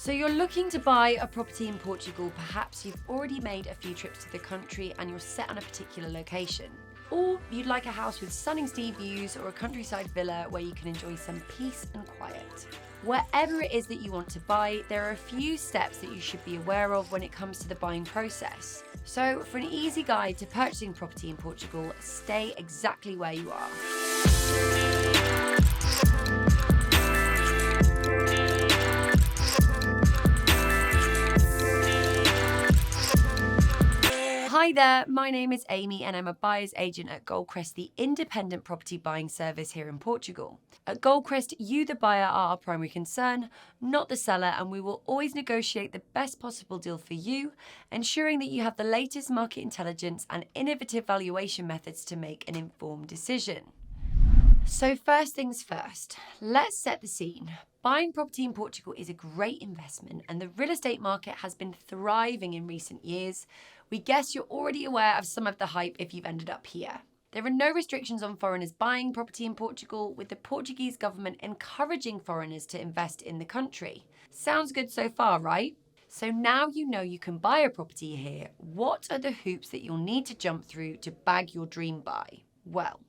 So you're looking to buy a property in Portugal, perhaps you've already made a few trips to the country and you're set on a particular location. Or you'd like a house with stunning sea views or a countryside villa where you can enjoy some peace and quiet. Wherever it is that you want to buy, there are a few steps that you should be aware of when it comes to the buying process. So for an easy guide to purchasing property in Portugal, stay exactly where you are. Hi there, my name is Amy and I'm a buyer's agent at Goldcrest, the independent property buying service here in Portugal. At Goldcrest, you the buyer are our primary concern, not the seller, and we will always negotiate the best possible deal for you, ensuring that you have the latest market intelligence and innovative valuation methods to make an informed decision. So first things first, let's set the scene. Buying property in Portugal is a great investment and the real estate market has been thriving in recent years. We guess you're already aware of some of the hype if you've ended up here. There are no restrictions on foreigners buying property in Portugal, with the Portuguese government encouraging foreigners to invest in the country. Sounds good so far, right? So now you know you can buy a property here. What are the hoops that you'll need to jump through to bag your dream buy? Well,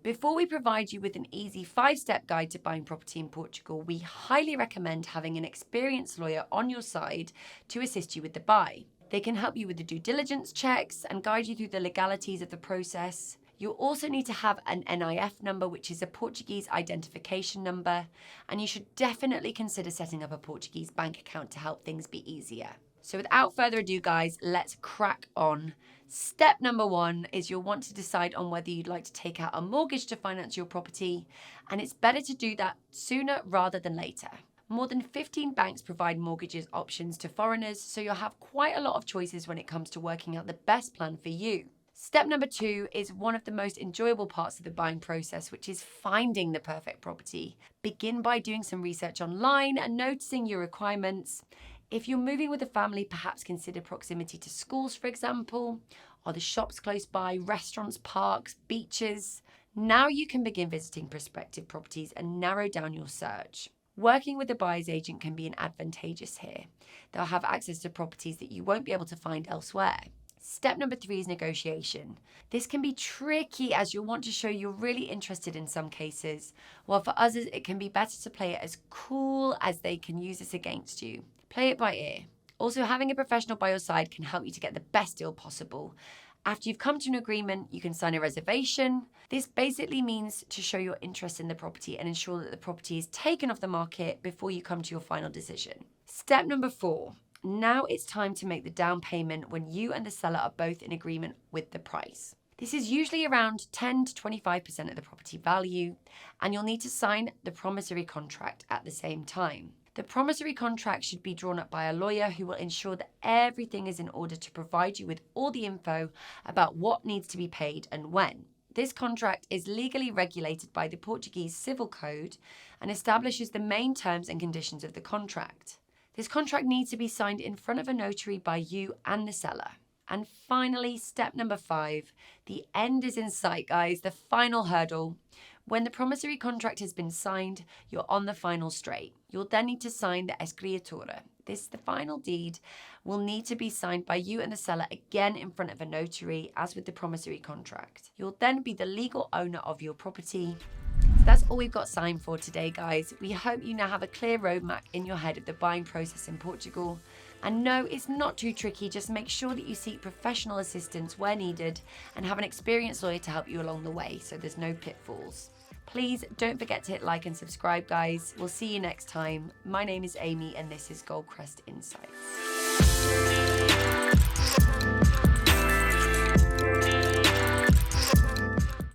before we provide you with an easy 5-step guide to buying property in Portugal, we highly recommend having an experienced lawyer on your side to assist you with the buy. They can help you with the due diligence checks and guide you through the legalities of the process. You'll also need to have an NIF number, which is a Portuguese identification number, and you should definitely consider setting up a Portuguese bank account to help things be easier. So without further ado, guys, let's crack on. Step number 1 is you'll want to decide on whether you'd like to take out a mortgage to finance your property, and it's better to do that sooner rather than later. More than 15 banks provide mortgages options to foreigners, so you'll have quite a lot of choices when it comes to working out the best plan for you. Step number 2 is one of the most enjoyable parts of the buying process, which is finding the perfect property. Begin by doing some research online and noticing your requirements. If you're moving with a family, perhaps consider proximity to schools, for example. Are the shops close by, restaurants, parks, beaches? Now you can begin visiting prospective properties and narrow down your search. Working with a buyer's agent can be advantageous here. They'll have access to properties that you won't be able to find elsewhere. Step number 3 is negotiation. This can be tricky as you'll want to show you're really interested in some cases, while for others it can be better to play it as cool as they can use this against you. Play it by ear. Also, having a professional by your side can help you to get the best deal possible. After you've come to an agreement, you can sign a reservation. This basically means to show your interest in the property and ensure that the property is taken off the market before you come to your final decision. Step number 4. Now it's time to make the down payment when you and the seller are both in agreement with the price. This is usually around 10 to 25% of the property value, and you'll need to sign the promissory contract at the same time. The promissory contract should be drawn up by a lawyer who will ensure that everything is in order to provide you with all the info about what needs to be paid and when. This contract is legally regulated by the Portuguese Civil Code and establishes the main terms and conditions of the contract. This contract needs to be signed in front of a notary by you and the seller. And finally, step number 5, the end is in sight, guys, the final hurdle. When the promissory contract has been signed, you're on the final straight. You'll then need to sign the escritura. This, the final deed, will need to be signed by you and the seller again in front of a notary, as with the promissory contract. You'll then be the legal owner of your property. So that's all we've got signed for today, guys. We hope you now have a clear roadmap in your head of the buying process in Portugal. And no, it's not too tricky. Just make sure that you seek professional assistance where needed and have an experienced lawyer to help you along the way so there's no pitfalls. Please don't forget to hit like and subscribe, guys. We'll see you next time. My name is Amy and this is Goldcrest Insights.